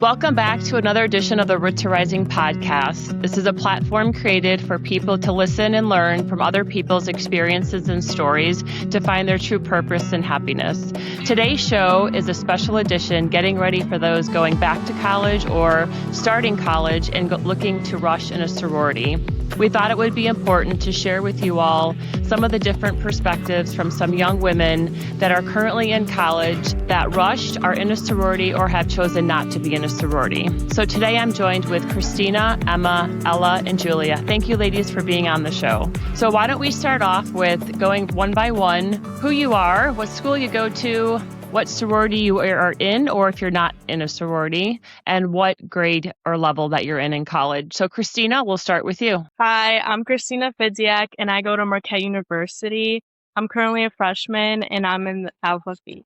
Welcome back to another edition of the Root to Rising podcast. This is a platform created for people to listen and learn from other people's experiences and stories to find their true purpose and happiness. Today's show is a special edition getting ready for those going back to college or starting college and looking to rush in a sorority. We thought it would be important to share with you all some of the different perspectives from some young women that are currently in college that rushed, are in a sorority, or have chosen not to be in a sorority. So today I'm joined with Christina, Emma, Ella, and Julia. Thank you, ladies, for being on the show. So why don't we start off with going one by one, who you are, what school you go to, what sorority you are in, or if you're not in a sorority, and what grade or level that you're in college. So Christina, we'll start with you. Hi, I'm Christina Fidziak, and I go to Marquette University. I'm currently a freshman, and I'm in Alpha Phi.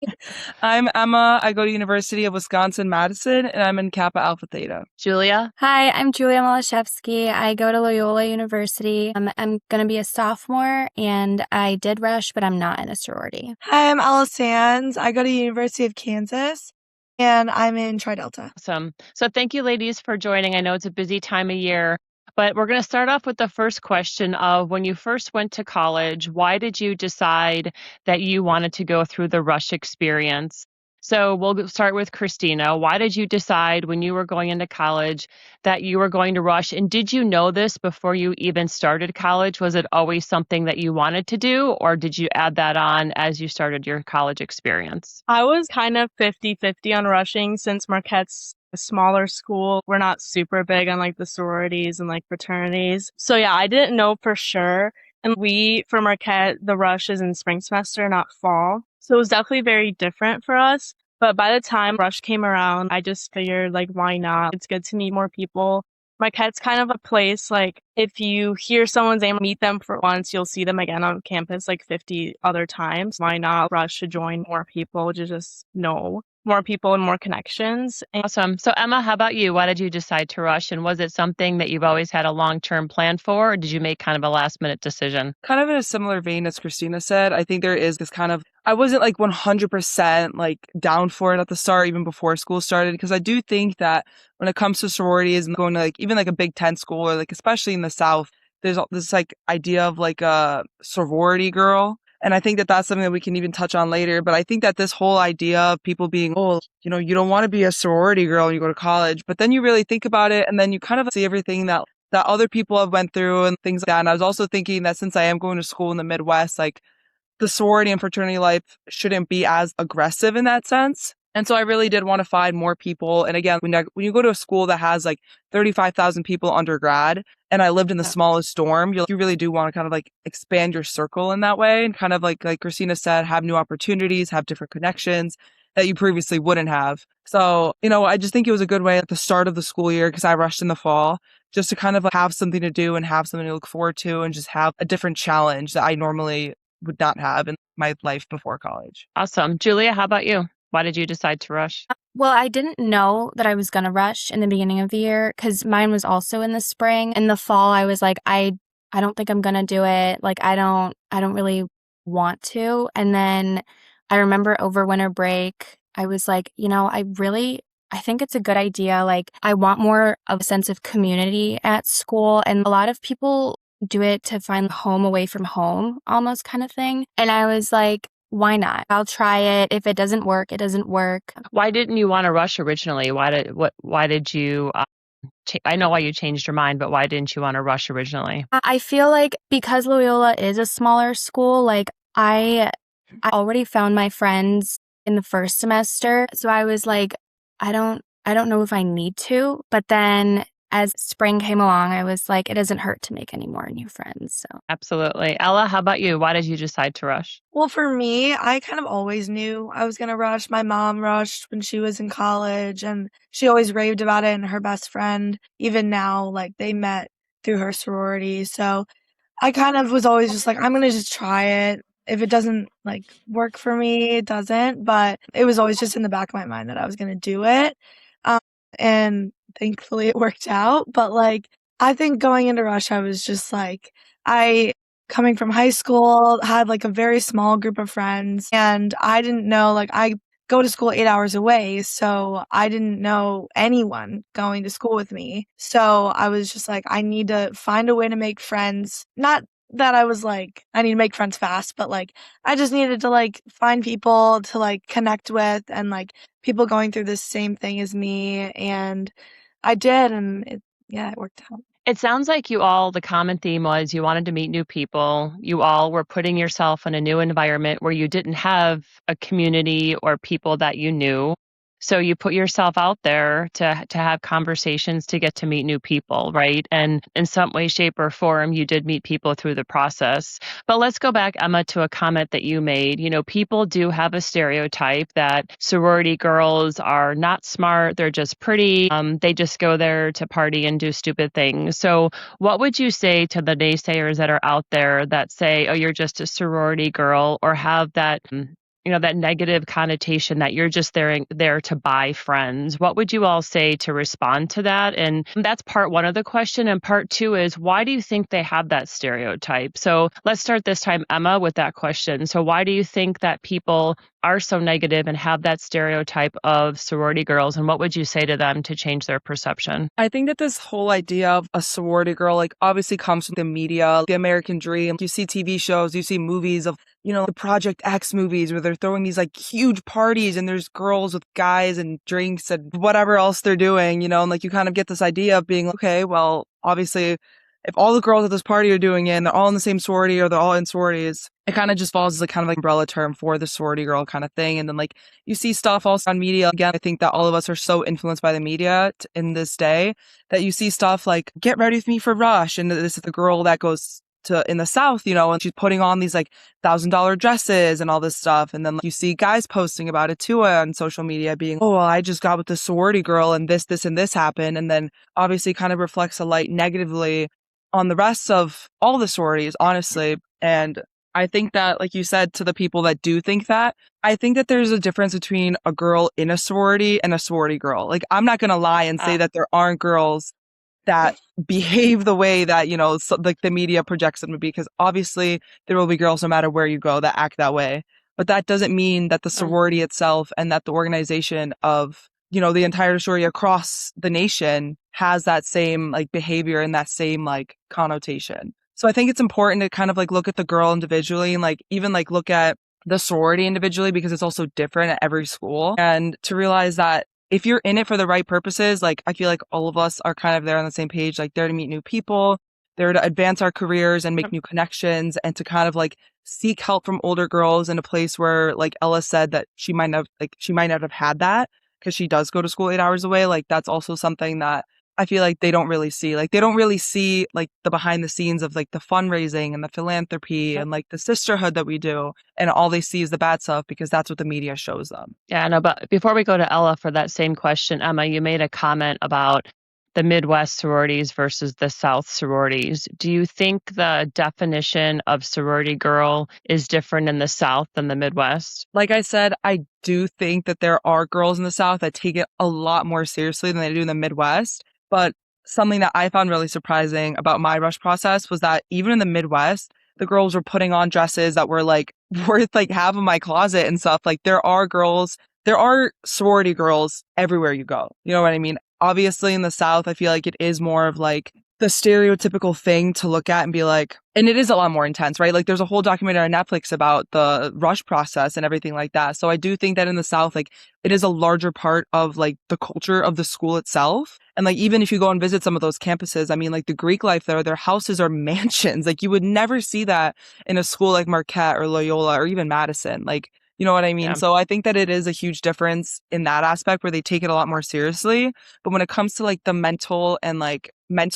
I'm Emma. I go to University of Wisconsin-Madison, and I'm in Kappa Alpha Theta. Julia? Hi, I'm Julia Malashevsky. I go to Loyola University. I'm going to be a sophomore, and I did rush, but I'm not in a sorority. Hi, I'm Ella Sands. I go to University of Kansas, and I'm in Tri Delta. Awesome. So thank you, ladies, for joining. I know it's a busy time of year. But we're going to start off with the first question of when you first went to college, why did you decide that you wanted to go through the rush experience? So we'll start with Christina. Why did you decide when you were going into college that you were going to rush? And did you know this before you even started college? Was it always something that you wanted to do, or did you add that on as you started your college experience? I was kind of 50-50 on rushing since Marquette's a smaller school. We're not super big on like the sororities and like fraternities. So yeah, I didn't know for sure. And for Marquette, the rush is in spring semester, not fall. So it was definitely very different for us. But by the time rush came around, I just figured like, why not? It's good to meet more people. Marquette's kind of a place like if you hear someone's name, meet them for once, you'll see them again on campus like 50 other times. Why not rush to join more people to just know more people and more connections? Awesome. So Emma, how about you? Why did you decide to rush? And was it something that you've always had a long-term plan for, or did you make kind of a last-minute decision? Kind of in a similar vein as Christina said, I think there is this kind of, I wasn't like 100% like down for it at the start, even before school started, because I do think that when it comes to sororities and going to like even like a Big Ten school or like especially in the South, there's this like idea of like a sorority girl. And I think that that's something that we can even touch on later. But I think that this whole idea of people being, oh, you know, you don't want to be a sorority girl when you go to college. But then you really think about it and then you kind of see everything that other people have went through and things like that. And I was also thinking that since I am going to school in the Midwest, like the sorority and fraternity life shouldn't be as aggressive in that sense. And so I really did want to find more people. And again, when you go to a school that has like 35,000 people undergrad, and I lived in the smallest dorm, you really do want to kind of like expand your circle in that way. And kind of like Christina said, have new opportunities, have different connections that you previously wouldn't have. So, you know, I just think it was a good way at the start of the school year, because I rushed in the fall, just to kind of have something to do and have something to look forward to and just have a different challenge that I normally would not have in my life before college. Awesome. Julia, how about you? Why did you decide to rush? Well, I didn't know that I was going to rush in the beginning of the year because mine was also in the spring. In the fall, I was like, I don't think I'm going to do it. Like, I don't really want to. And then I remember over winter break, I was like, you know, I think it's a good idea. Like, I want more of a sense of community at school. And a lot of people do it to find home away from home, almost kind of thing. And I was like, why not? I'll try it. If it doesn't work, it doesn't work. Why didn't you want to rush originally? Why did you, I know why you changed your mind, but why didn't you want to rush originally? I feel like because Loyola is a smaller school, like I already found my friends in the first semester. So I was like, I don't know if I need to. But then as spring came along, I was like, it doesn't hurt to make any more new friends. So absolutely. Ella, how about you? Why did you decide to rush? Well, for me, I kind of always knew I was going to rush. My mom rushed when she was in college, and she always raved about it, and her best friend, even now, like they met through her sorority. So I kind of was always just like, I'm going to just try it. If it doesn't like work for me, it doesn't. But it was always just in the back of my mind that I was going to do it. And thankfully it worked out. But like, I think going into rush, I was just like, coming from high school, had like a very small group of friends, and I didn't know, like I go to school 8 hours away. So I didn't know anyone going to school with me. So I was just like, I need to find a way to make friends. Not that I was like, I need to make friends fast, but like, I just needed to like find people to like connect with and like people going through the same thing as me. And I did. And it worked out. It sounds like you all, the common theme was you wanted to meet new people. You all were putting yourself in a new environment where you didn't have a community or people that you knew. So you put yourself out there to have conversations to get to meet new people, right? And in some way, shape, or form, you did meet people through the process. But let's go back, Emma, to a comment that you made. You know, people do have a stereotype that sorority girls are not smart, they're just pretty, they just go there to party and do stupid things. So what would you say to the naysayers that are out there that say, oh, you're just a sorority girl, or have that that negative connotation that you're just there to buy friends? What would you all say to respond to that? And that's part one of the question. And part two is, why do you think they have that stereotype? So let's start this time, Emma, with that question. So why do you think that people are so negative and have that stereotype of sorority girls? And what would you say to them to change their perception? I think that this whole idea of a sorority girl, like, obviously comes from the media, the American dream. You see TV shows, you see movies of, the Project X movies where they're throwing these like huge parties and there's girls with guys and drinks and whatever else they're doing, and like you kind of get this idea of being, okay, well, obviously if all the girls at this party are doing it and they're all in the same sorority or they're all in sororities, it kind of just falls as a kind of like umbrella term for the sorority girl kind of thing. And then like you see stuff also on media. Again, I think that all of us are so influenced by the media in this day that you see stuff like, get ready with me for Rush. And this is the girl that goes to in the South, and she's putting on these like $1,000 dresses and all this stuff. And then like, you see guys posting about it too on social media being, oh, well, I just got with the sorority girl and this, and this happened. And then obviously kind of reflects a light negatively on the rest of all the sororities, honestly. And I think that, like you said, to the people that do think that, I think that there's a difference between a girl in a sorority and a sorority girl. Like, I'm not going to lie and say that there aren't girls that behave the way that, like the media projects them to be, because obviously there will be girls no matter where you go that act that way. But that doesn't mean that the sorority itself and that the organization of, the entire sorority across the nation has that same like behavior and that same like connotation. So I think it's important to kind of like look at the girl individually and like even like look at the sorority individually, because it's also different at every school, and to realize that if you're in it for the right purposes, like I feel like all of us are kind of there on the same page, like there to meet new people, there to advance our careers and make new connections, and to kind of like seek help from older girls in a place where, like Ella said, that she might not have had that because she does go to school 8 hours away. Like that's also something that I feel like they don't really see. Like they don't really see like the behind the scenes of like the fundraising and the philanthropy and like the sisterhood that we do. And all they see is the bad stuff because that's what the media shows them. Yeah, no, but before we go to Ella for that same question, Emma, you made a comment about the Midwest sororities versus the South sororities. Do you think the definition of sorority girl is different in the South than the Midwest? Like I said, I do think that there are girls in the South that take it a lot more seriously than they do in the Midwest. But something that I found really surprising about my rush process was that even in the Midwest, the girls were putting on dresses that were like worth like half of my closet and stuff. Like there are sorority girls everywhere you go. You know what I mean? Obviously in the South, I feel like it is more of like the stereotypical thing to look at and be like, and it is a lot more intense, right? Like there's a whole documentary on Netflix about the rush process and everything like that. So I do think that in the South, like it is a larger part of like the culture of the school itself. And like, even if you go and visit some of those campuses, I mean, like the Greek life there, their houses are mansions. Like you would never see that in a school like Marquette or Loyola or even Madison. Like, you know what I mean? Yeah. So I think that it is a huge difference in that aspect where they take it a lot more seriously. But when it comes to like the mental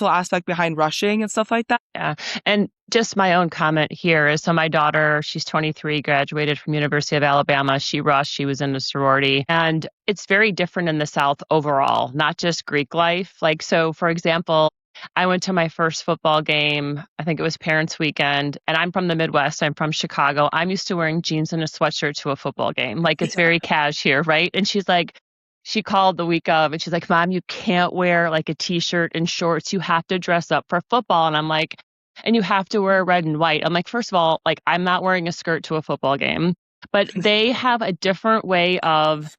aspect behind rushing and stuff like that. Yeah. And just my own comment here is, so my daughter, she's 23, graduated from University of Alabama. She rushed, she was in a sorority, and it's very different in the South overall, not just Greek life. Like, so for example, I went to my first football game, I think it was Parents Weekend, and I'm from the Midwest. I'm from Chicago. I'm used to wearing jeans and a sweatshirt to a football game. Like it's very cash here, right? And she called the week of and she's like, Mom, you can't wear like a t-shirt and shorts. You have to dress up for football. And I'm like, and you have to wear red and white. I'm like, first of all, like I'm not wearing a skirt to a football game. but they have a different way of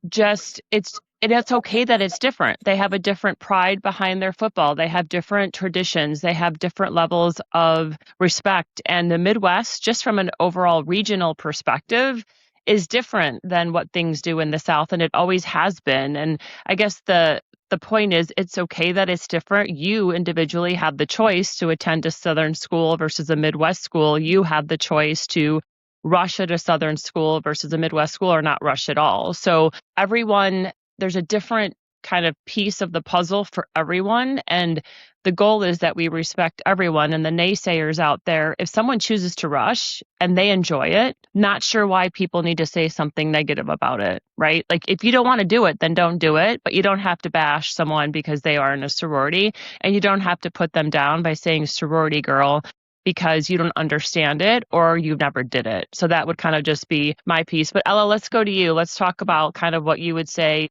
and it's okay that it's different. They have a different pride behind their football. They have different traditions. They have different levels of respect. And the Midwest, just from an overall regional perspective, is different than what things do in the South, and it always has been. And I guess the point is, it's okay that it's different. You individually have the choice to attend a Southern school versus a Midwest school. You have the choice to rush at a Southern school versus a Midwest school or not rush at all. So there's a different kind of piece of the puzzle for everyone. And the goal is that we respect everyone. And the naysayers out there, if someone chooses to rush and they enjoy it, not sure why people need to say something negative about it, right? Like if you don't want to do it, then don't do it. But you don't have to bash someone because they are in a sorority, and you don't have to put them down by saying sorority girl because you don't understand it or you never did it. So that would kind of just be my piece. But Ella, let's go to you. Let's talk about kind of what you would say,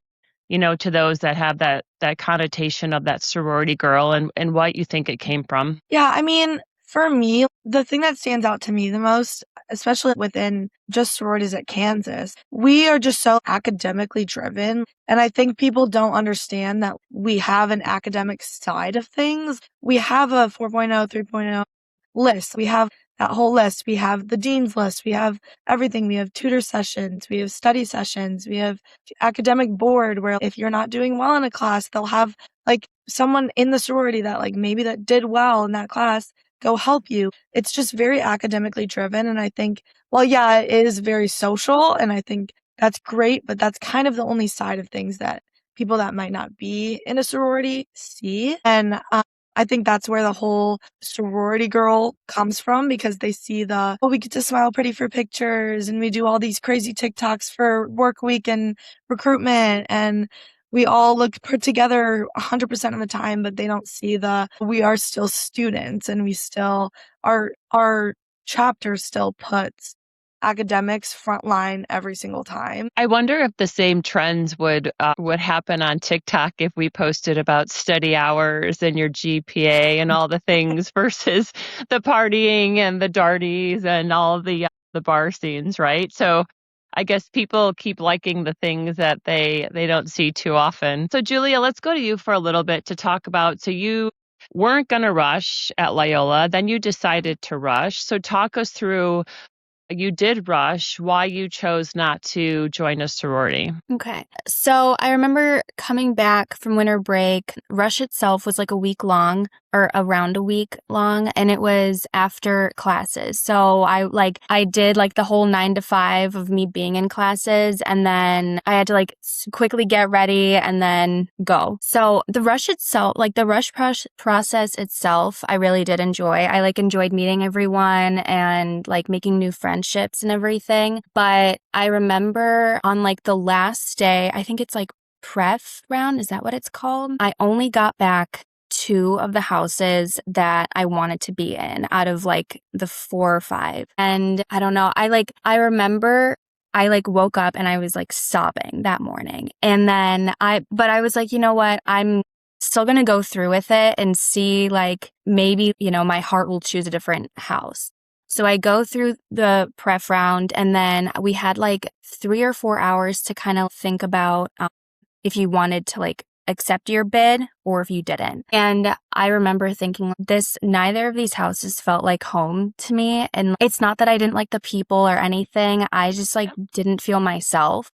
to those that have that connotation of that sorority girl and what you think it came from. Yeah, I mean, for me, the thing that stands out to me the most, especially within just sororities at Kansas, we are just so academically driven. And I think people don't understand that we have an academic side of things. We have a 4.0, 3.0 list. We have that whole list. We have the dean's list. We have everything. We have tutor sessions. We have study sessions. We have academic board where if you're not doing well in a class, they'll have like someone in the sorority that like maybe that did well in that class go help you. It's just very academically driven. And I think, well, yeah, it is very social. And I think that's great, but that's kind of the only side of things that people that might not be in a sorority see. And I think that's where the whole sorority girl comes from, because they see we get to smile pretty for pictures and we do all these crazy TikToks for work week and recruitment, and we all look put together 100% of the time, but they don't see we are still students, and we still our chapter still puts academics frontline every single time. I wonder if the same trends would happen on TikTok if we posted about study hours and your GPA and all the things versus the partying and the darties and all the bar scenes, right? So I guess people keep liking the things that they don't see too often. So Julia, let's go to you for a little bit to talk about, so you weren't going to rush at Loyola, then you decided to rush. So talk us through, you did rush, why you chose not to join a sorority. Okay. So I remember coming back from winter break. Rush itself was like a week long, or around a week long, and it was after classes. So I did like the whole 9 to 5 of me being in classes, and then I had to like quickly get ready and then go. So the rush itself, like the rush process itself, I really did enjoy. I like enjoyed meeting everyone and like making new friendships and everything. But I remember on like the last day, I think it's like pref round, is that what it's called? I only got back 2 of the houses that I wanted to be in out of like the 4 or 5. And I don't know, I remember I like woke up and I was like sobbing that morning. And then I was like, you know what? I'm still going to go through with it and see like maybe, my heart will choose a different house. So I go through the pref round, and then we had like 3 or 4 hours to kind of think about if you wanted to like accept your bid or if you didn't. And I remember thinking neither of these houses felt like home to me. And it's not that I didn't like the people or anything. I just like didn't feel myself.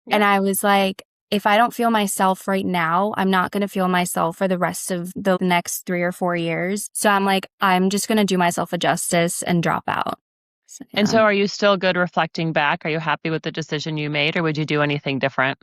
Yeah. And I was like, if I don't feel myself right now, I'm not going to feel myself for the rest of the next 3 or 4 years. So I'm like, I'm just going to do myself a justice and drop out. So, yeah. And so are you still good reflecting back? Are you happy with the decision you made, or would you do anything different?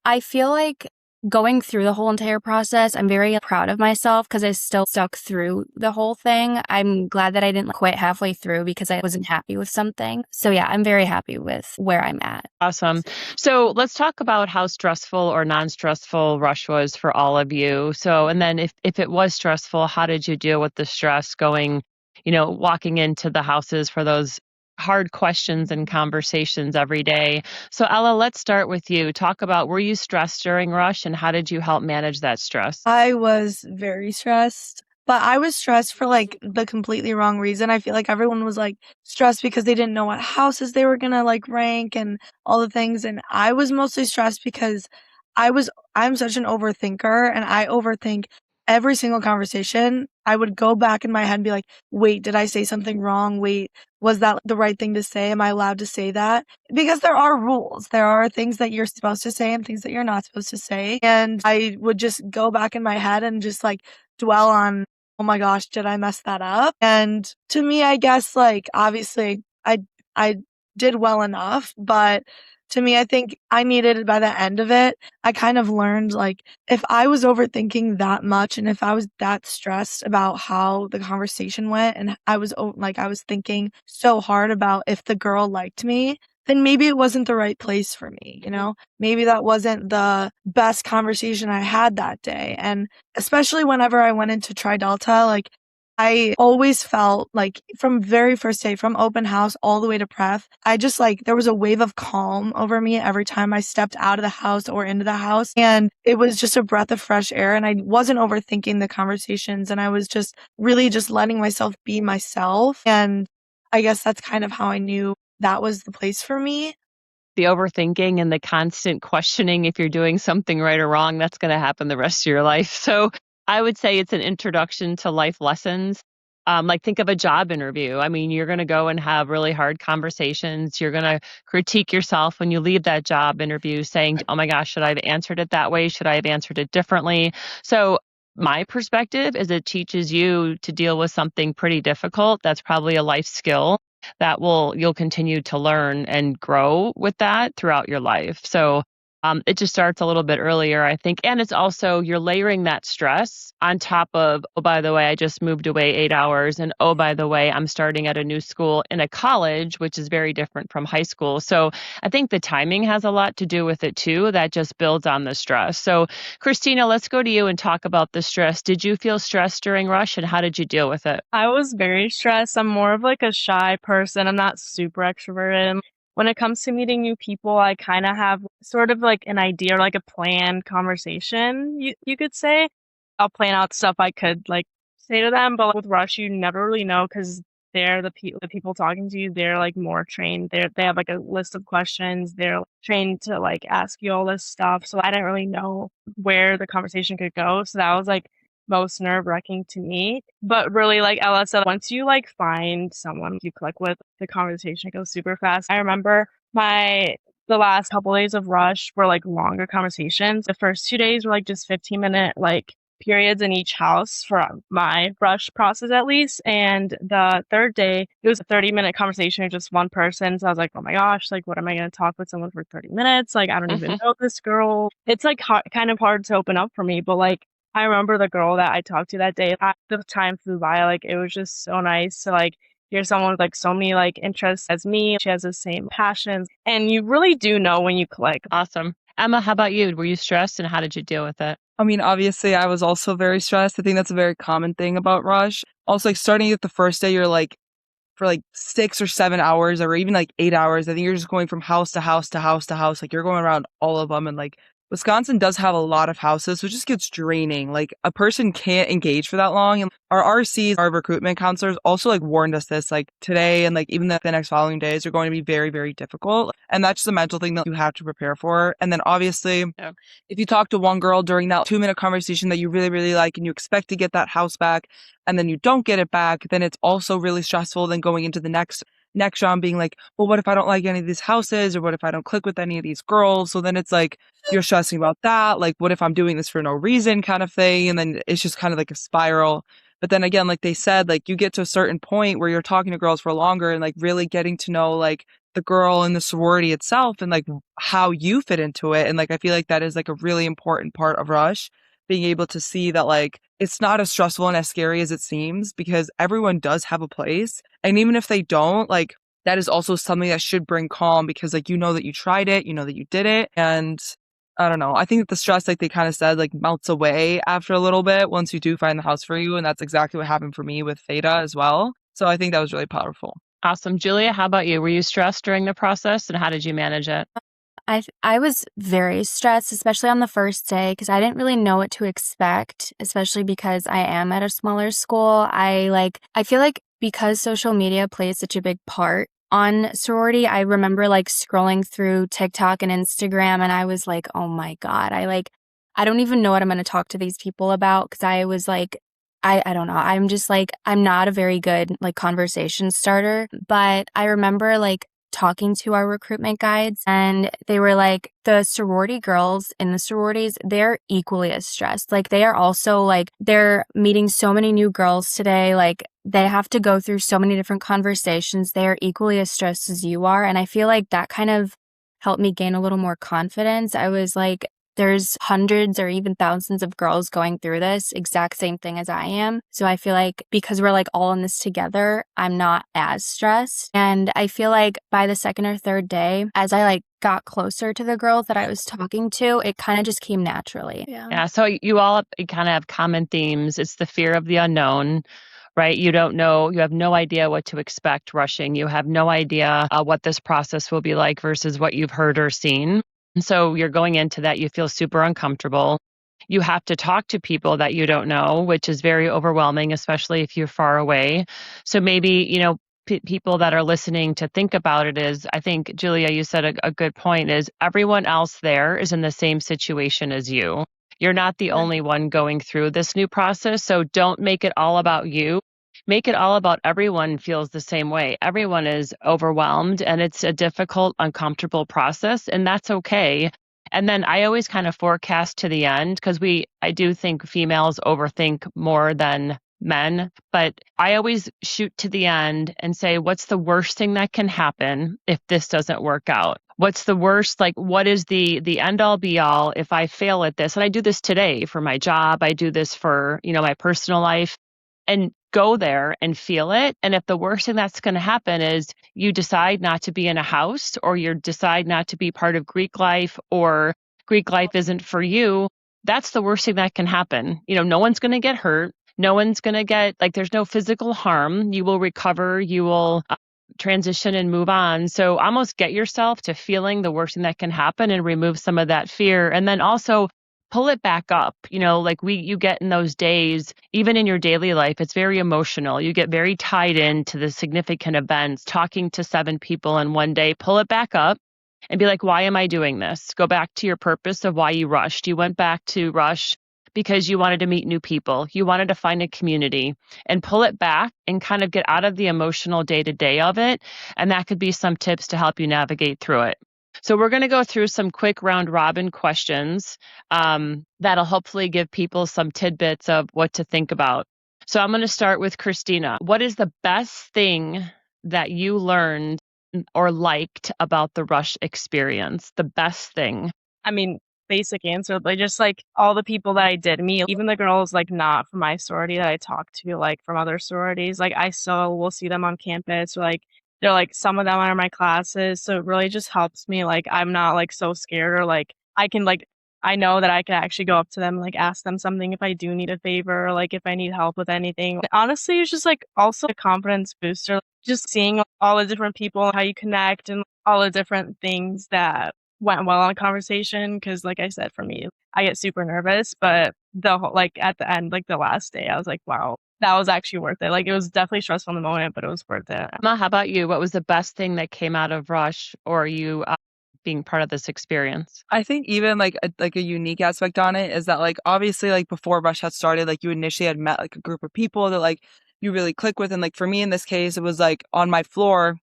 I feel like going through the whole entire process, I'm very proud of myself because I still stuck through the whole thing. I'm glad that I didn't quit halfway through because I wasn't happy with something. So yeah, I'm very happy with where I'm at. Awesome. So let's talk about how stressful or non-stressful rush was for all of you. So, and then if it was stressful, how did you deal with the stress going, walking into the houses for those hard questions and conversations every day? So Ella, let's start with you. Talk about, were you stressed during rush, and how did you help manage that stress? I was very stressed. But I was stressed for like the completely wrong reason. I feel like everyone was like stressed because they didn't know what houses they were gonna like rank and all the things. And I was mostly stressed because I'm such an overthinker and I overthink every single conversation. I would go back in my head and be like, wait, did I say something wrong? Wait, was that the right thing to say? Am I allowed to say that? Because there are rules. There are things that you're supposed to say and things that you're not supposed to say. And I would just go back in my head and just like dwell on, oh my gosh, did I mess that up? And to me, I guess like obviously I did well enough, but to me, I think I needed by the end of it, I kind of learned like if I was overthinking that much and if I was that stressed about how the conversation went and I was thinking so hard about if the girl liked me, then maybe it wasn't the right place for me, you know? Maybe that wasn't the best conversation I had that day. And especially whenever I went into Tri Delta, like I always felt like from very first day, from open house all the way to pref, I just like there was a wave of calm over me every time I stepped out of the house or into the house. And it was just a breath of fresh air. And I wasn't overthinking the conversations and I was just really just letting myself be myself. And I guess that's kind of how I knew that was the place for me. The overthinking and the constant questioning if you're doing something right or wrong, that's going to happen the rest of your life. So I would say it's an introduction to life lessons. Like think of a job interview. I mean, you're going to go and have really hard conversations. You're going to critique yourself when you leave that job interview saying, oh my gosh, should I have answered it that way? Should I have answered it differently? So my perspective is it teaches you to deal with something pretty difficult. That's probably a life skill that you'll continue to learn and grow with that throughout your life. So it just starts a little bit earlier, I think. And it's also, you're layering that stress on top of, oh, by the way, I just moved away 8 hours. And oh, by the way, I'm starting at a new school in a college, which is very different from high school. So I think the timing has a lot to do with it too. That just builds on the stress. So Christina, let's go to you and talk about the stress. Did you feel stressed during Rush and how did you deal with it? I was very stressed. I'm more of like a shy person. I'm not super extroverted. When it comes to meeting new people, I kind of have sort of like an idea, like a planned conversation, you could say. I'll plan out stuff I could like say to them, but with Rush, you never really know because they're the people talking to you. They're like more trained. They have like a list of questions. They're trained to like ask you all this stuff. So I didn't really know where the conversation could go. So that was like most nerve-wracking to me. But really, like Ella said, once you like find someone you click with, the conversation goes super fast. I remember the last couple days of Rush were like longer conversations. The first 2 days were like just 15-minute like periods in each house for my Rush process at least. And the third day, it was a 30-minute conversation with just one person. So I was like, oh my gosh, like what am I going to talk with someone for 30 minutes? Like I don't even know this girl. It's like kind of hard to open up for me, but like I remember the girl that I talked to that day. The time flew by. Like it was just so nice to like hear someone with like so many like interests as me. She has the same passions, and you really do know when you click. Awesome. Emma, how about you? Were you stressed and how did you deal with it? I mean, obviously, I was also very stressed. I think that's a very common thing about Rush. Also, like starting at the first day, you're like, for like 6 or 7 hours or even like 8 hours, I think you're just going from house to house to house to house. Like you're going around all of them. And like Wisconsin does have a lot of houses, so it just gets draining. Like a person can't engage for that long. And our RCs, our recruitment counselors also like warned us this like today and like even the next following days are going to be very, very difficult. And that's just a mental thing that you have to prepare for. And then obviously, if you talk to one girl during that 2-minute conversation that you really, really like and you expect to get that house back and then you don't get it back, then it's also really stressful than going into the next round being like, well, what if I don't like any of these houses or what if I don't click with any of these girls? So then it's like, you're stressing about that. Like, what if I'm doing this for no reason kind of thing? And then it's just kind of like a spiral. But then again, like they said, like you get to a certain point where you're talking to girls for longer and like really getting to know like the girl and the sorority itself and like how you fit into it. And like, I feel like that is like a really important part of Rush, being able to see that like it's not as stressful and as scary as it seems because everyone does have a place. And even if they don't, like that is also something that should bring calm because like you know that you tried it, you know that you did it. And I don't know. I think that the stress, like they kind of said, like melts away after a little bit once you do find the house for you. And that's exactly what happened for me with Theta as well. So I think that was really powerful. Awesome. Julia, how about you? Were you stressed during the process and how did you manage it? I was very stressed, especially on the first day, because I didn't really know what to expect, especially because I am at a smaller school. I feel like because social media plays such a big part on sorority, I remember like scrolling through TikTok and Instagram, and I was like, oh my God, I don't even know what I'm going to talk to these people about, because I was like, I don't know. I'm just like, I'm not a very good like conversation starter, but I remember like talking to our recruitment guides, and they were like, the sorority girls in the sororities, they're equally as stressed. Like they are also like, they're meeting so many new girls today. Like they have to go through so many different conversations. They are equally as stressed as you are. And I feel like that kind of helped me gain a little more confidence. I was like, there's hundreds or even thousands of girls going through this exact same thing as I am. So I feel like because we're like all in this together, I'm not as stressed. And I feel like by the second or third day, as I like got closer to the girls that I was talking to, it kind of just came naturally. Yeah. So you all kind of have common themes. It's the fear of the unknown, right? You don't know, you have no idea what to expect rushing. You have no idea what this process will be like versus what you've heard or seen. And so you're going into that, you feel super uncomfortable. You have to talk to people that you don't know, which is very overwhelming, especially if you're far away. So maybe, people that are listening to think about it is, I think, Julia, you said a good point, is everyone else there is in the same situation as you. You're not the only one going through this new process. So don't make it all about you. Make it all about everyone feels the same way. Everyone is overwhelmed, and it's a difficult, uncomfortable process, and that's okay. And then I always kind of forecast to the end, because I do think females overthink more than men, but I always shoot to the end and say, what's the worst thing that can happen if this doesn't work out? What's the worst, like what is the end all be all if I fail at this? And I do this today for my job. I do this for, my personal life, and go there and feel it. And if the worst thing that's going to happen is you decide not to be in a house, or you decide not to be part of Greek life, or Greek life isn't for you, that's the worst thing that can happen. No one's going to get hurt. No one's going to get, like, there's no physical harm. You will recover. You will transition and move on. So almost get yourself to feeling the worst thing that can happen and remove some of that fear. And then also pull it back up. Like you get in those days, even in your daily life, it's very emotional. You get very tied into the significant events, talking to 7 people in one day. Pull it back up and be like, why am I doing this? Go back to your purpose of why you rushed. You went back to rush because you wanted to meet new people. You wanted to find a community, and pull it back and kind of get out of the emotional day-to-day of it. And that could be some tips to help you navigate through it. So we're going to go through some quick round robin questions that'll hopefully give people some tidbits of what to think about. So I'm going to start with Christina. What is the best thing that you learned or liked about the rush experience? The best thing? I mean, basic answer, but just like all the people that I did meet, even the girls like not from my sorority that I talked to, like from other sororities, like I still will see them on campus, or like they're like, some of them are in my classes. So it really just helps me. Like I'm not like so scared, or like I can like, I know that I can actually go up to them, like ask them something if I do need a favor, or like if I need help with anything. Honestly, it's just like also a confidence booster, just seeing all the different people, how you connect, and all the different things that went well on a conversation. Because like I said, for me, I get super nervous, but the whole, like at the end, like the last day, I was like, wow, that was actually worth it. Like it was definitely stressful in the moment, but it was worth it. Emma, how about you? What was the best thing that came out of Rush, or you being part of this experience? I think even like a unique aspect on it is that, like, obviously, like before Rush had started, like you initially had met like a group of people that like you really click with. And like for me in this case, it was like on my floor,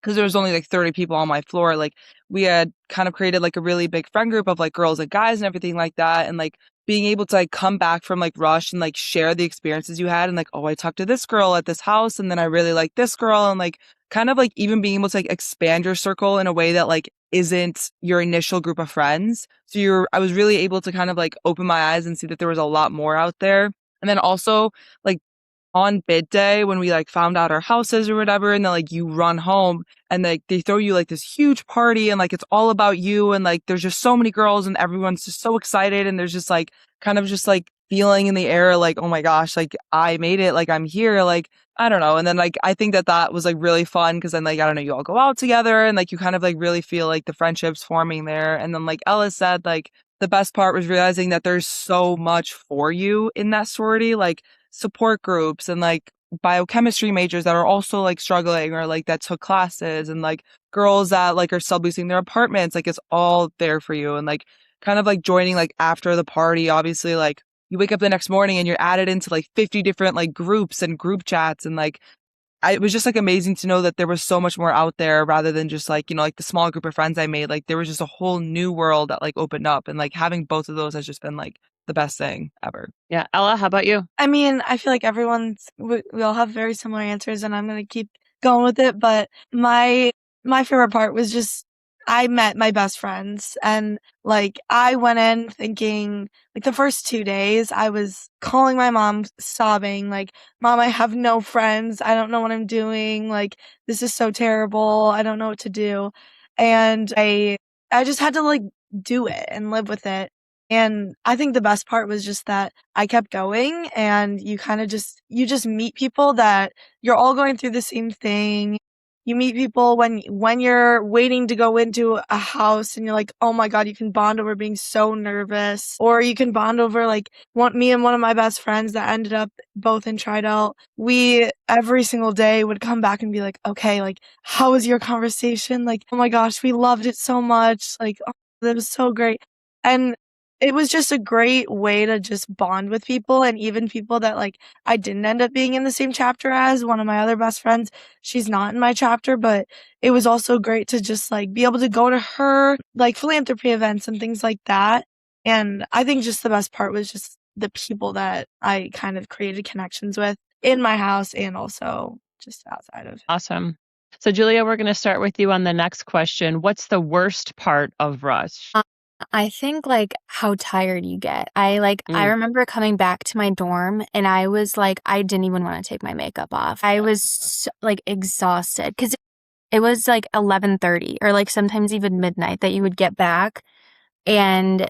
because there was only like 30 people on my floor. Like we had kind of created like a really big friend group of like girls and guys and everything like that. And like being able to like come back from like Rush and like share the experiences you had, and like, oh, I talked to this girl at this house, and then I really like this girl, and like kind of like even being able to like expand your circle in a way that like isn't your initial group of friends. So I was really able to kind of like open my eyes and see that there was a lot more out there. And then also like on bid day, when we like found out our houses or whatever, and then like you run home and like they throw you like this huge party, and like it's all about you, and like there's just so many girls and everyone's just so excited, and there's just like kind of just like feeling in the air, like, oh my gosh, like I made it, like I'm here, like I don't know. And then like I think that was like really fun because then like I don't know, you all go out together and like you kind of like really feel like the friendships forming there. And then like Ella said, like the best part was realizing that there's so much for you in that sorority, like support groups and like biochemistry majors that are also like struggling or like that took classes and like girls that like are subleasing their apartments, like it's all there for you. And like kind of like joining like after the party, obviously like you wake up the next morning and you're added into like 50 different like groups and group chats. And like, it was just like amazing to know that there was so much more out there rather than just like, you know, like the small group of friends I made. Like there was just a whole new world that like opened up, and like having both of those has just been like the best thing ever. Yeah. Ella, how about you? I mean, I feel like we all have very similar answers, and I'm gonna keep going with it. But my favorite part was just I met my best friends, and like I went in thinking like the first 2 days I was calling my mom, sobbing like, "Mom, I have no friends. I don't know what I'm doing. Like this is so terrible. I don't know what to do." And I just had to like do it and live with it. And I think the best part was just that I kept going, and you kind of you just meet people that you're all going through the same thing. You meet people when you're waiting to go into a house and you're like, "Oh my God," you can bond over being so nervous, or you can bond over like me and one of my best friends that ended up both in Tridel. We every single day would come back and be like, "Okay, like how was your conversation? Like, oh my gosh, we loved it so much. Like, oh, that was so great." And it was just a great way to just bond with people, and even people that like I didn't end up being in the same chapter as. One of my other best friends, she's not in my chapter, but it was also great to just like be able to go to her like philanthropy events and things like that. And I think just the best part was just the people that I kind of created connections with in my house and also just outside of. Awesome. So, Julia, we're going to start with you on the next question. What's the worst part of Rush? I think like how tired you get. I remember coming back to my dorm and I was like, I didn't even want to take my makeup off. I was like exhausted because it was like 11:30 or like sometimes even midnight that you would get back and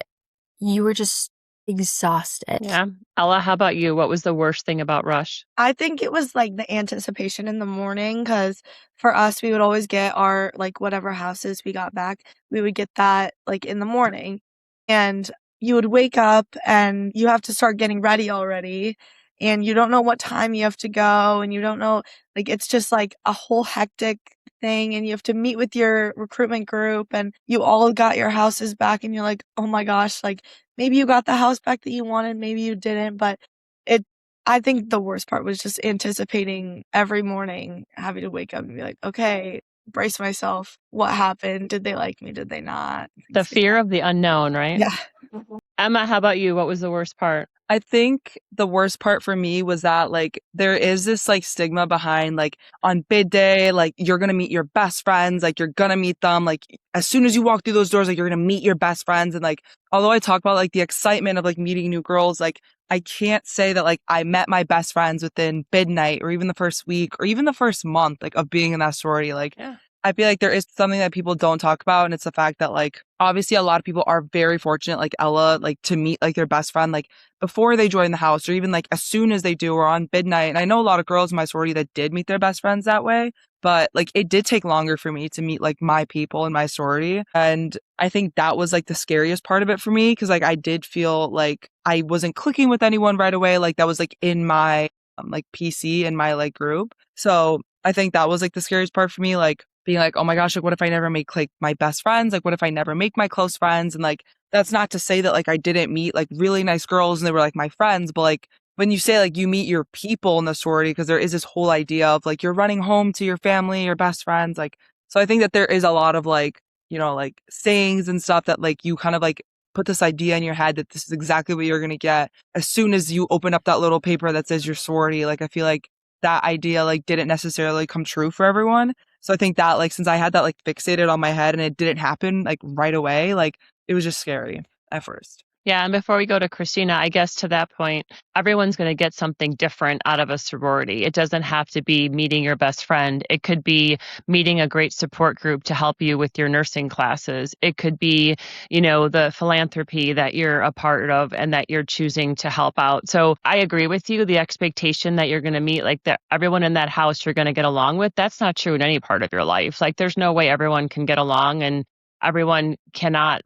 you were just exhausted. Yeah. Ella, how about you? What was the worst thing about Rush? I think it was like the anticipation in the morning, because for us, we would always get our like whatever houses we got back, we would get that like in the morning. And you would wake up and you have to start getting ready already. And you don't know what time you have to go. And you don't know, like, it's just like a whole hectic thing. And you have to meet with your recruitment group, and you all got your houses back. And you're like, oh my gosh, like maybe you got the house back that you wanted, maybe you didn't. But it I think the worst part was just anticipating every morning having to wake up and be like, okay, brace myself. What happened? Did they like me? Did they not? The fear of the unknown, right? Yeah. Emma, how about you? What was the worst part? I think the worst part for me was that like there is this like stigma behind like on bid day, like you're going to meet your best friends, like you're going to meet them like as soon as you walk through those doors, like you're going to meet your best friends. And like, although I talk about like the excitement of like meeting new girls, like I can't say that like I met my best friends within bid night or even the first week or even the first month like of being in that sorority. Like, Yeah. I feel like there is something that people don't talk about, and it's the fact that like obviously a lot of people are very fortunate, like Ella, like to meet like their best friend like before they join the house or even like as soon as they do or on midnight. And I know a lot of girls in my sorority that did meet their best friends that way, but like it did take longer for me to meet like my people in my sorority. And I think that was like the scariest part of it for me, because like I did feel like I wasn't clicking with anyone right away. Like that was like in my like PC in my like group. So I think that was like the scariest part for me, like being like, oh my gosh, like what if I never make like my best friends? Like what if I never make my close friends? And like that's not to say that like I didn't meet like really nice girls and they were like my friends, but like when you say like you meet your people in the sorority, because there is this whole idea of like you're running home to your family, your best friends, like so I think that there is a lot of like, you know, like sayings and stuff that like you kind of like put this idea in your head that this is exactly what you're gonna get as soon as you open up that little paper that says your sorority. Like I feel like that idea like didn't necessarily come true for everyone. So I think that like since I had that like fixated on my head and it didn't happen like right away, like it was just scary at first. Yeah, and before we go to Christina, I guess to that point, everyone's going to get something different out of a sorority. It doesn't have to be meeting your best friend. It could be meeting a great support group to help you with your nursing classes. It could be, the philanthropy that you're a part of and that you're choosing to help out. So I agree with you. The expectation that you're going to meet, like that everyone in that house you're going to get along with, that's not true in any part of your life. Like there's no way everyone can get along and everyone cannot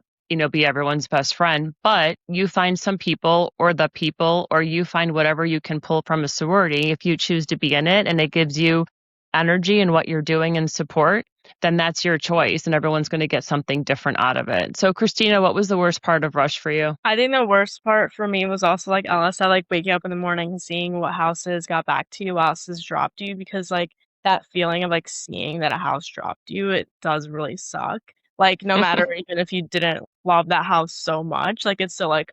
be everyone's best friend, but you find some people or the people, or you find whatever you can pull from a sorority. If you choose to be in it and it gives you energy in what you're doing and support, then that's your choice and everyone's going to get something different out of it. So Christina, what was the worst part of Rush for you? I think the worst part for me was also like Ella said, like waking up in the morning and seeing what houses got back to you, what houses dropped you, because like that feeling of like seeing that a house dropped you, it does really suck. Like no matter even if you didn't love that house so much, like it's still like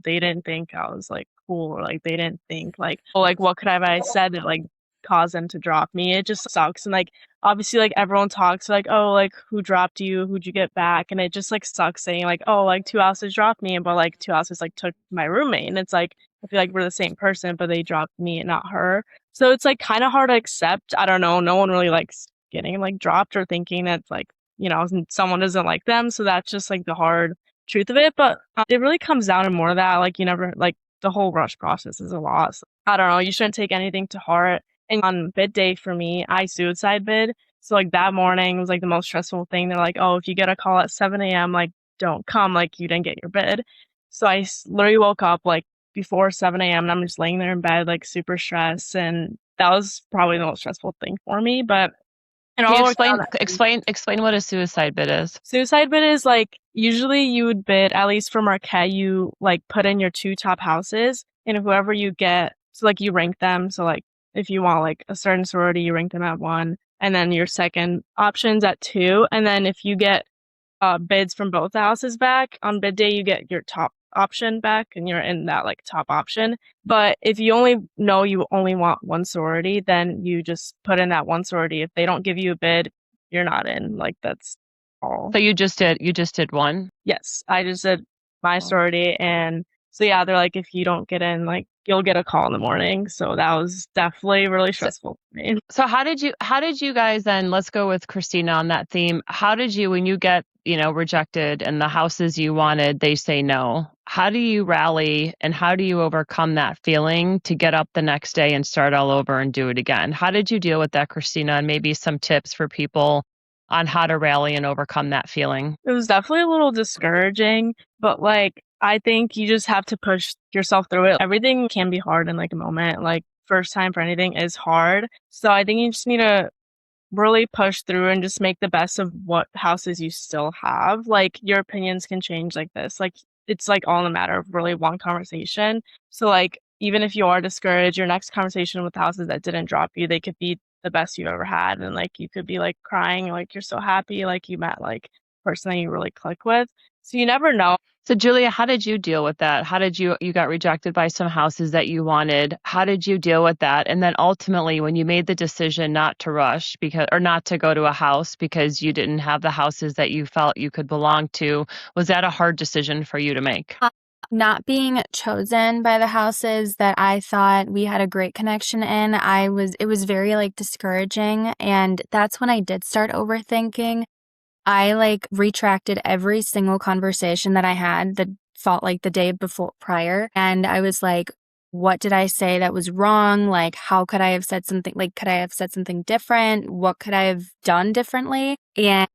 they didn't think I was like cool, or like they didn't think like, oh, like what could I said that like caused them to drop me. It just sucks. And like obviously like everyone talks like, oh, like who dropped you, who'd you get back, and it just like sucks saying like, oh, like 2 houses dropped me, but like 2 houses like took my roommate, and it's like I feel like we're the same person, but they dropped me and not her. So it's like kind of hard to accept. I don't know, no one really likes getting like dropped or thinking that like someone doesn't like them. So that's just like the hard truth of it. But it really comes down to more of that. Like you never like the whole rush process is a loss. I don't know. You shouldn't take anything to heart. And on bid day for me, I suicide bid. So like that morning was like the most stressful thing. They're like, oh, if you get a call at 7 a.m., like don't come, like you didn't get your bid. So I literally woke up like before 7 a.m. and I'm just laying there in bed, like super stressed. And that was probably the most stressful thing for me. But and Can you all worked out. explain what a suicide bid is? Suicide bid is like usually you would bid, at least for Marquette, you like put in your 2 top houses, and whoever you get, so like you rank them. So like if you want like a certain sorority, you rank them at 1, and then your second options at 2, and then if you get bids from both houses back on bid day, you get your top option back, and you're in that like top option. But if you only know you only want one sorority, then you just put in that one sorority. If they don't give you a bid, you're not in. Like that's all. So you just did one? Yes, I just did my sorority, and so yeah, they're like, if you don't get in, like you'll get a call in the morning. So that was definitely really stressful for me. So how did you guys then, let's go with Christina on that theme. How did you, when you get, rejected and the houses you wanted, they say no, how do you rally and how do you overcome that feeling to get up the next day and start all over and do it again? How did you deal with that, Christina? And maybe some tips for people on how to rally and overcome that feeling. It was definitely a little discouraging, but like I think you just have to push yourself through it. Everything can be hard in like a moment. Like first time for anything is hard. So I think you just need to really push through and just make the best of what houses you still have. Like your opinions can change like this. Like it's like all in a matter of really one conversation. So like even if you are discouraged, your next conversation with houses that didn't drop you, they could be the best you ever had. And like you could be like crying, like you're so happy, like you met like a person that you really click with. So you never know. So Julia, how did you deal with that? How did you got rejected by some houses that you wanted? How did you deal with that? And then ultimately when you made the decision not to rush or not to go to a house because you didn't have the houses that you felt you could belong to, was that a hard decision for you to make? Not being chosen by the houses that I thought we had a great connection in, it was very like discouraging. And that's when I did start overthinking. I like retracted every single conversation that I had that felt like the day before prior. And I was like, what did I say that was wrong? Like, how could I have said something? Like, could I have said something different? What could I have done differently? And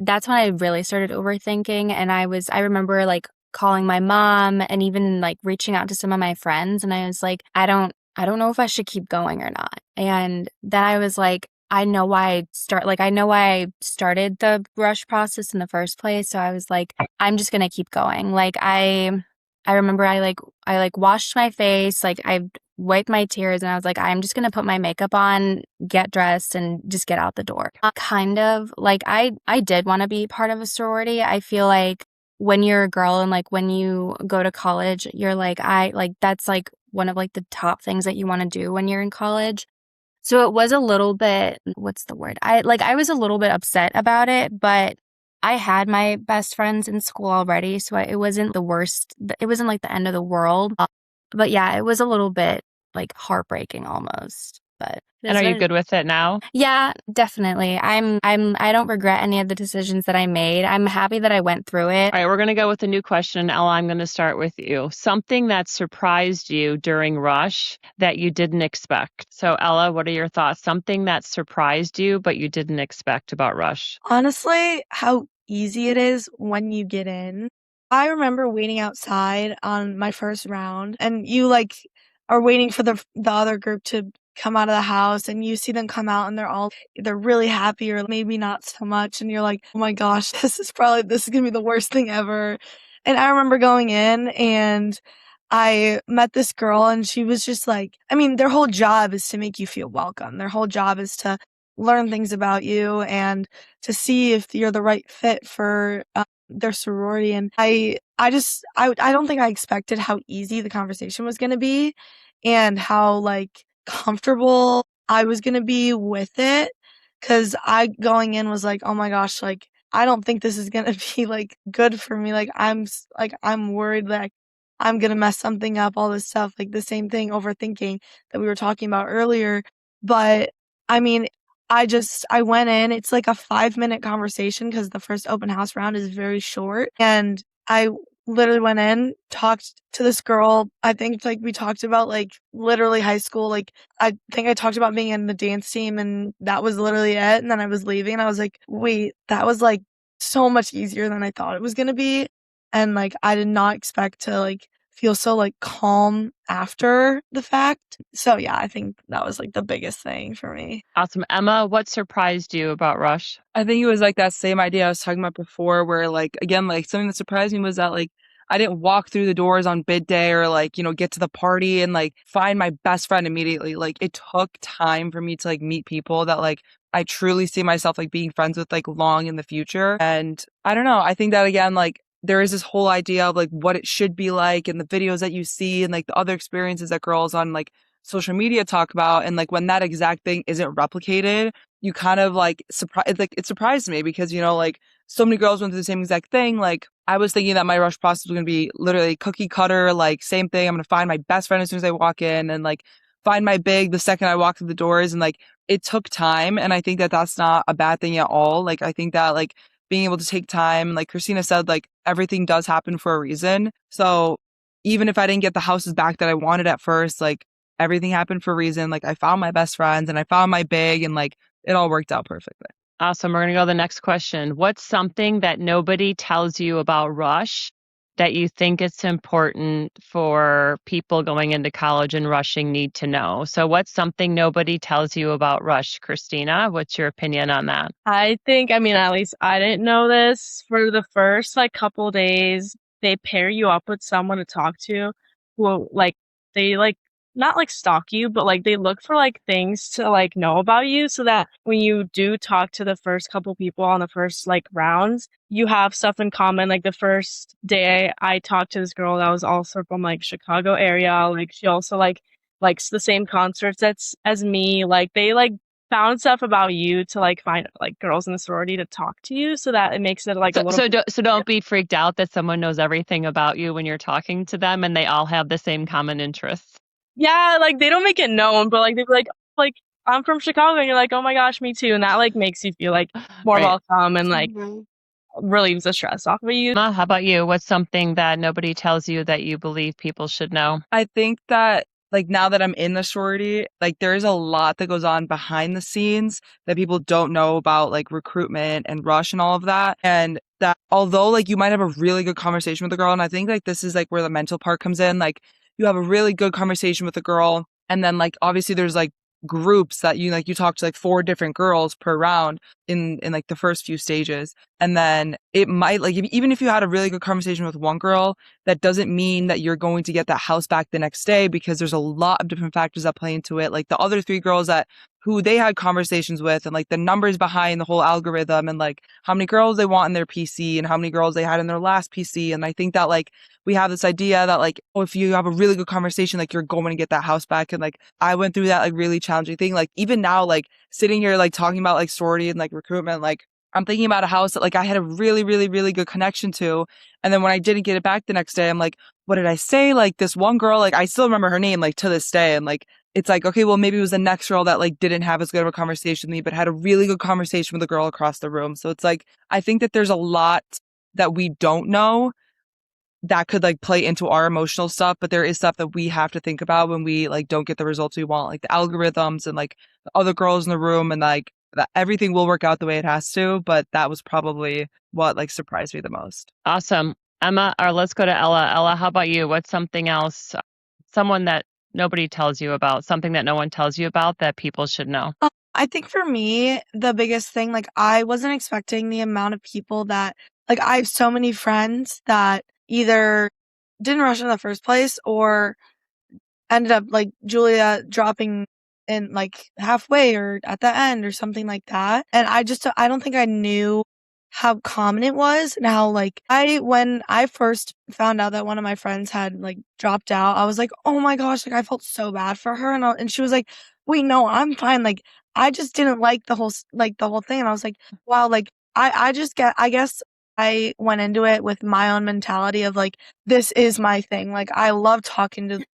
that's when I really started overthinking. And I remember like calling my mom and even like reaching out to some of my friends. And I was like, I don't know if I should keep going or not. And then I was like, I know why I started the rush process in the first place. So I was like, I'm just going to keep going. Like I remember I washed my face, like I wiped my tears and I was like, I'm just going to put my makeup on, get dressed and just get out the door. Kind of like I did want to be part of a sorority. I feel like when you're a girl and like when you go to college, you're like, that's like one of like the top things that you want to do when you're in college. So it was a little bit, what's the word? I was a little bit upset about it, but I had my best friends in school already, so it wasn't the worst. It wasn't like the end of the world. But yeah, it was a little bit like heartbreaking almost. But And are you good with it now? Yeah, definitely. I don't regret any of the decisions that I made. I'm happy that I went through it. All right, we're going to go with a new question. Ella, I'm going to start with you. Something that surprised you during Rush that you didn't expect. So, Ella, what are your thoughts? Something that surprised you but you didn't expect about Rush? Honestly, how easy it is when you get in. I remember waiting outside on my first round, and you like are waiting for the other group to come out of the house, and you see them come out and they're really happy or maybe not so much, and you're like, "Oh my gosh, this is going to be the worst thing ever." And I remember going in and I met this girl and she was just like, I mean, their whole job is to make you feel welcome. Their whole job is to learn things about you and to see if you're the right fit for their sorority. And I don't think I expected how easy the conversation was going to be and how like comfortable I was going to be with it. Cause I going in was like, oh my gosh, like, I don't think this is going to be like good for me. Like, I'm worried that I'm going to mess something up, all this stuff, like the same thing, overthinking that we were talking about earlier. But I mean, I went in, it's like a 5-minute conversation because the first open house round is very short. And I literally went in, talked to this girl. I think like we talked about like literally high school. Like I think I talked about being in the dance team and that was literally it. And then I was leaving and I was like, wait, that was like so much easier than I thought it was going to be. And like I did not expect to like feel so like calm after the fact. So yeah, I think that was like the biggest thing for me. Awesome. Emma, what surprised you about Rush? I think it was like that same idea I was talking about before where like, again, like something that surprised me was that like I didn't walk through the doors on bid day or like, get to the party and like find my best friend immediately. Like it took time for me to like meet people that like I truly see myself like being friends with like long in the future. And I don't know. I think that again, like there is this whole idea of like what it should be like and the videos that you see and like the other experiences that girls on like social media talk about. And like when that exact thing isn't replicated, you kind of like it surprised me because, like so many girls went through the same exact thing. Like I was thinking that my rush process was going to be literally cookie cutter, like same thing. I'm going to find my best friend as soon as I walk in and like find my big the second I walk through the doors. And like it took time. And I think that that's not a bad thing at all. Like I think that like being able to take time, like Christina said, like everything does happen for a reason. So even if I didn't get the houses back that I wanted at first, like everything happened for a reason. Like I found my best friends and I found my big and like it all worked out perfectly. Awesome. We're going to go to the next question. What's something that nobody tells you about Rush that you think it's important for people going into college and rushing need to know? So what's something nobody tells you about Rush? Christina, what's your opinion on that? I think, at least I didn't know this. For the first like couple days, they pair you up with someone to talk to who like they like not like stalk you, but like they look for like things to like know about you so that when you do talk to the first couple people on the first like rounds, you have stuff in common. Like the first day I talked to this girl that was also from like Chicago area. Like she also like likes the same concerts as me. Like they like found stuff about you to like find like girls in the sorority to talk to you so that it makes it like a little so don't be freaked out that someone knows everything about you when you're talking to them and they all have the same common interests. Yeah, like they don't make it known, but like they're like I'm from Chicago, and you're like, oh my gosh, me too, and that like makes you feel like more Right. welcome and like relieves the stress off of you. Emma, how about you? What's something that nobody tells you that you believe people should know? I think that like now that I'm in the sorority, like there's a lot that goes on behind the scenes that people don't know about, like recruitment and rush and all of that. And that although like you might have a really good conversation with a girl, and I think like this is like where the mental part comes in, like you have a really good conversation with a girl, and then like obviously there's like groups that you talk to like 4 different girls per round in like the first few stages. And then it might like even if you had a really good conversation with one girl, that doesn't mean that you're going to get that house back the next day because there's a lot of different factors that play into it. Like the other 3 girls who they had conversations with and like the numbers behind the whole algorithm and like how many girls they want in their PC and how many girls they had in their last PC. And I think that like we have this idea that like, oh, if you have a really good conversation, like you're going to get that house back. And like I went through that like really challenging thing. Like even now, like sitting here like talking about like sorority and like recruitment, like I'm thinking about a house that like I had a really, really, really good connection to. And then when I didn't get it back the next day, I'm like, what did I say? Like this one girl, like I still remember her name like to this day. And like, it's like, okay, well, maybe it was the next girl that like didn't have as good of a conversation with me, but had a really good conversation with the girl across the room. So it's like, I think that there's a lot that we don't know that could like play into our emotional stuff, but there is stuff that we have to think about when we like don't get the results we want, like the algorithms and like the other girls in the room, and like that everything will work out the way it has to. But that was probably what like surprised me the most. Awesome. Emma, or let's go to Ella. Ella, how about you? What's something else, someone that nobody tells you about, something that no one tells you about that people should know? I think for me, the biggest thing, like I wasn't expecting the amount of people that, like I have so many friends that either didn't rush in the first place or ended up like Julia dropping in like halfway or at the end or something like that. And I don't think I knew how common it was and how like when I first found out that one of my friends had like dropped out, I was like, oh my gosh, like I felt so bad for her. And she was like, wait, no, I'm fine. Like I just didn't like the whole thing. And I was like, wow, like I guess I went into it with my own mentality of like, this is my thing. Like I love talking to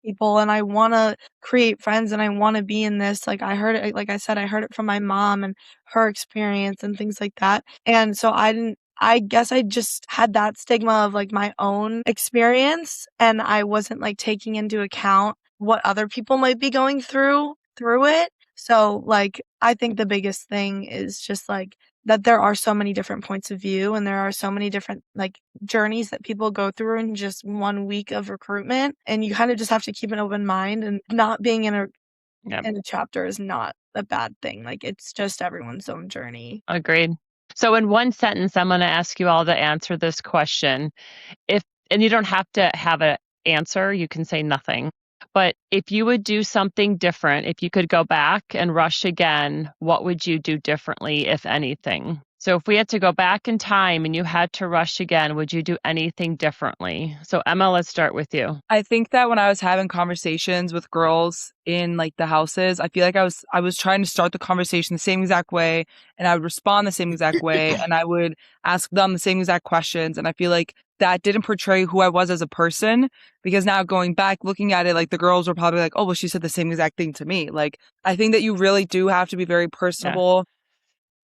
people and I want to create friends and I want to be in this. Like I heard it, like I said, I heard it from my mom and her experience and things like that. And so I guess I just had that stigma of like my own experience and I wasn't like taking into account what other people might be going through it. So like, I think the biggest thing is just like that there are so many different points of view and there are so many different like journeys that people go through in just 1 week of recruitment. And you kind of just have to keep an open mind, and not being in a chapter is not a bad thing. Like it's just everyone's own journey. Agreed. So in one sentence, I'm going to ask you all to answer this question. And you don't have to have an answer, you can say nothing. But if you would do something different, if you could go back and rush again, what would you do differently, if anything? So if we had to go back in time and you had to rush again, would you do anything differently? So Emma, let's start with you. I think that when I was having conversations with girls in like the houses, I feel like I was trying to start the conversation the same exact way, and I would respond the same exact way, and I would ask them the same exact questions. And I feel like that didn't portray who I was as a person, because now going back, looking at it, like the girls were probably like, oh, well, she said the same exact thing to me. Like, I think that you really do have to be very personable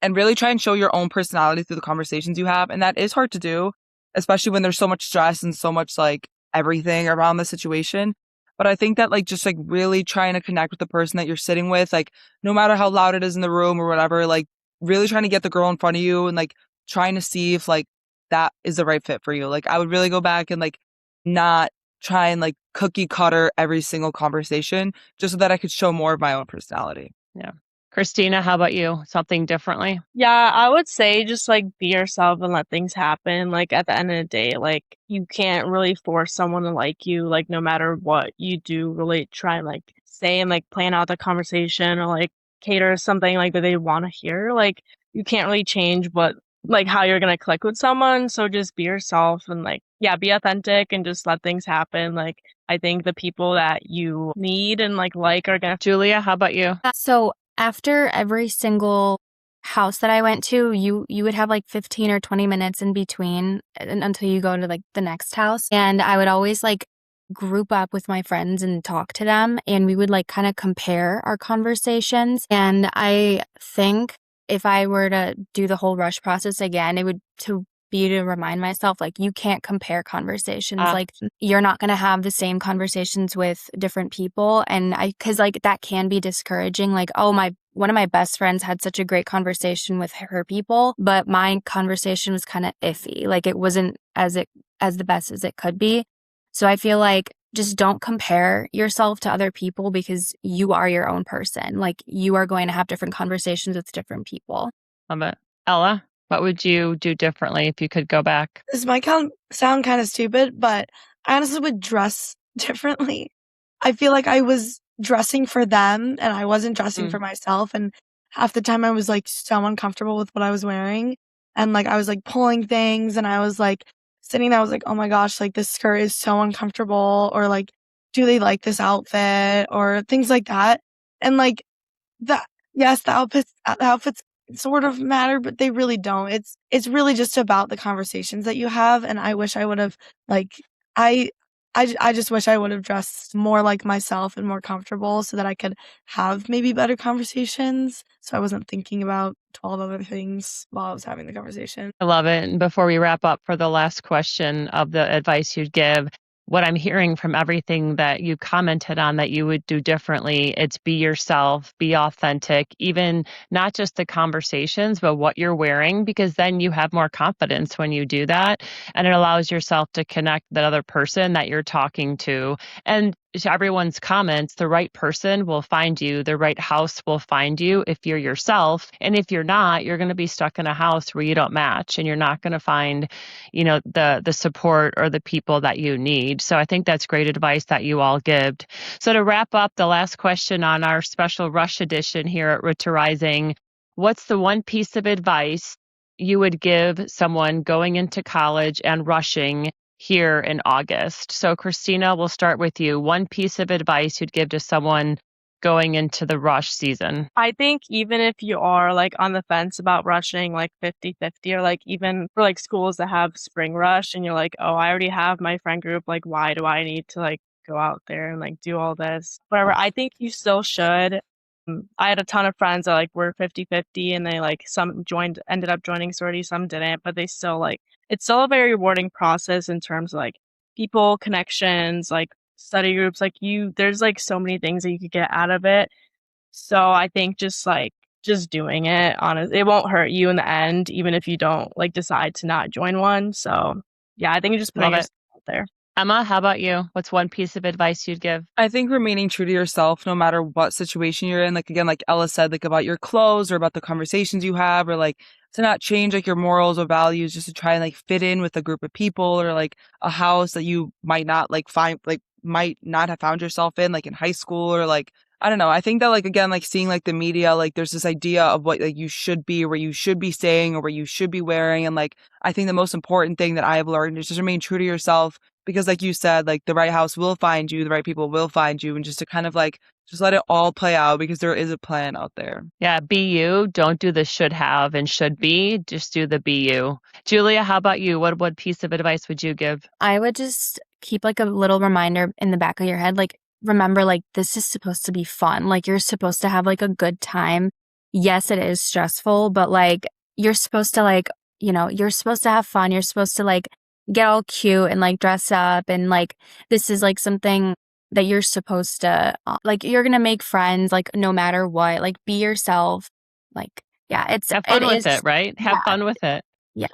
and really try and show your own personality through the conversations you have. And that is hard to do, especially when there's so much stress and so much like everything around the situation. But I think that like just like really trying to connect with the person that you're sitting with, like no matter how loud it is in the room or whatever, like really trying to get the girl in front of you and like trying to see if like that is the right fit for you. Like I would really go back and like not try and like cookie cutter every single conversation, just so that I could show more of my own personality. Yeah. Christina, how about you? Something differently? Yeah, I would say just like be yourself and let things happen. Like at the end of the day, like you can't really force someone to like you, like no matter what you do, really try and like say and like plan out the conversation or like cater something like that they want to hear. Like you can't really change what like how you're gonna click with someone. So just be yourself and like be authentic and just let things happen. Like I think the people that you need and like are gonna. Julia, how about you? So after every single house that I went to, you would have like 15 or 20 minutes in between until you go to like the next house. And I would always like group up with my friends and talk to them, and we would like kind of compare our conversations. And I think if I were to do the whole rush process again, it would be to remind myself, like, you can't compare conversations. Like, you're not going to have the same conversations with different people. And because like that can be discouraging. Like, oh, one of my best friends had such a great conversation with her people, but my conversation was kind of iffy. Like, it wasn't as the best as it could be. So I feel like just don't compare yourself to other people, because you are your own person. Like, you are going to have different conversations with different people. Love it. Ella, what would you do differently if you could go back? This might sound kind of stupid, but I honestly would dress differently. I feel like I was dressing for them and I wasn't dressing for myself. And half the time I was like so uncomfortable with what I was wearing. And like I was like pulling things and I was like sitting there, I was like, oh my gosh, like this skirt is so uncomfortable, or like, do they like this outfit, or things like that. And like the outfits sort of matter, but they really don't. It's really just about the conversations that you have, and I wish I would have, like, I I just wish I would have dressed more like myself and more comfortable so that I could have maybe better conversations, so I wasn't thinking about 12 other things while I was having the conversation. I love it. And before we wrap up for the last question of the advice you'd give, what I'm hearing from everything that you commented on that you would do differently, it's be yourself, be authentic, even not just the conversations, but what you're wearing, because then you have more confidence when you do that. And it allows yourself to connect that other person that you're talking to. And to everyone's comments, the right person will find you, the right house will find you if you're yourself. And if you're not, you're going to be stuck in a house where you don't match and you're not going to find, the support or the people that you need. So I think that's great advice that you all give. So to wrap up, the last question on our special Rush edition here at Root to Rising, what's the one piece of advice you would give someone going into college and rushing here in August? So Christina, we'll start with you. One piece of advice you'd give to someone going into the rush season. I think even if you are like on the fence about rushing like 50-50, or like even for like schools that have spring rush and you're like, oh, I already have my friend group, like why do I need to like go out there and like do all this? Whatever. I think you still should. I had a ton of friends that like were 50-50 and they like some ended up joining sorority, some didn't, but they still like it's still a very rewarding process in terms of like people, connections, like study groups, like there's like so many things that you could get out of it. So I think just doing it, honest, it won't hurt you in the end, even if you don't like decide to not join one. So yeah, I think you just putting Love it. yourself out there. Emma, how about you? What's one piece of advice you'd give? I think remaining true to yourself, no matter what situation you're in, like again, like Ella said, like about your clothes or about the conversations you have, or like to not change like your morals or values just to try and like fit in with a group of people or like a house that you might not like find, like might not have found yourself in, like in high school or like, I don't know. I think that like, again, like seeing like the media, like there's this idea of what like you should be, where you should be staying or where you should be wearing. And like, I think the most important thing that I have learned is just remain true to yourself. Because like you said, like the right house will find you, the right people will find you, and just to kind of like, just let it all play out because there is a plan out there. Yeah, be you. Don't do the should have and should be. Just do the be you. Julia, how about you? What piece of advice would you give? I would just keep like a little reminder in the back of your head, like remember like this is supposed to be fun. Like you're supposed to have like a good time. Yes, it is stressful, but like you're supposed to like, you're supposed to have fun. You're supposed to like get all cute and like dress up and like this is like something that you're supposed to like you're gonna make friends like no matter what, like be yourself, like yeah, Have fun with it, right? Have fun with it. Yeah.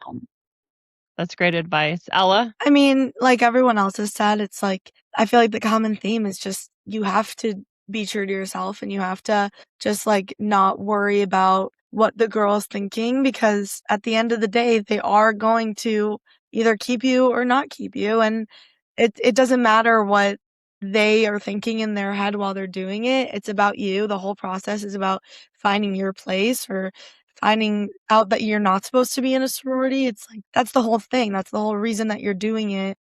That's great advice. Ella? I mean, like everyone else has said, it's like, I feel like the common theme is just you have to be true to yourself and you have to just like not worry about what the girl's thinking because at the end of the day, they are going to either keep you or not keep you. And it doesn't matter what they are thinking in their head while they're doing it. It's about you. The whole process is about finding your place or finding out that you're not supposed to be in a sorority. It's like, that's the whole thing. That's the whole reason that you're doing it.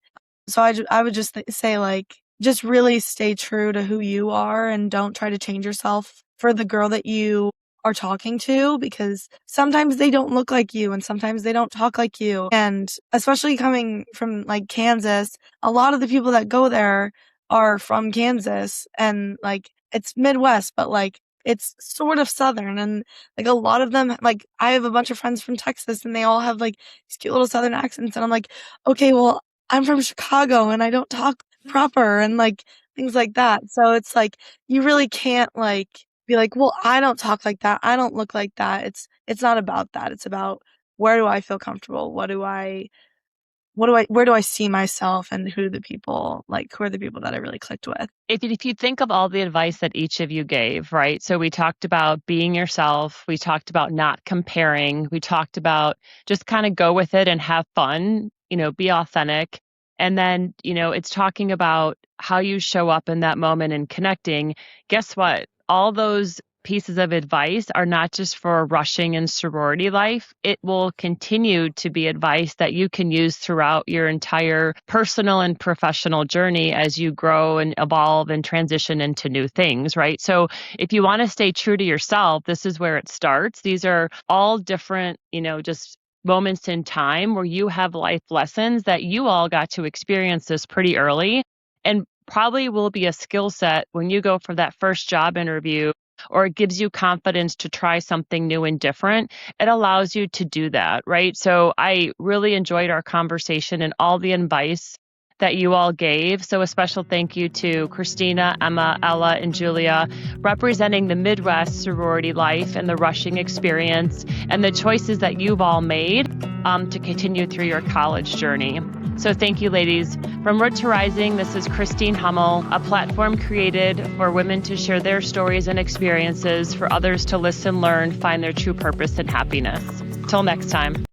So I would just say like, just really stay true to who you are and don't try to change yourself for the girl that you are talking to because sometimes they don't look like you and sometimes they don't talk like you. And especially coming from like Kansas, a lot of the people that go there are from Kansas and like it's Midwest, but like it's sort of Southern and like a lot of them, like I have a bunch of friends from Texas and they all have like these cute little Southern accents. And I'm like, okay, well, I'm from Chicago and I don't talk proper and like things like that. So it's like, you really can't like be like, well, I don't talk like that. I don't look like that. It's not about that. It's about where do I feel comfortable? Where do I see myself and who are the people that I really clicked with? If you think of all the advice that each of you gave, right? So we talked about being yourself. We talked about not comparing. We talked about just kind of go with it and have fun, be authentic. And then, it's talking about how you show up in that moment and connecting. Guess what? All those pieces of advice are not just for rushing and sorority life. It will continue to be advice that you can use throughout your entire personal and professional journey as you grow and evolve and transition into new things, right? So if you want to stay true to yourself, this is where it starts. These are all different, just moments in time where you have life lessons that you all got to experience this pretty early, and probably will be a skill set when you go for that first job interview, or it gives you confidence to try something new and different. It allows you to do that, right? So I really enjoyed our conversation and all the advice that you all gave. So a special thank you to Christina, Emma, Ella, and Julia, representing the Midwest sorority life and the rushing experience and the choices that you've all made to continue through your college journey. So thank you, ladies. From Road to Rising, this is Christine Hummel, a platform created for women to share their stories and experiences, for others to listen, learn, find their true purpose and happiness. Till next time.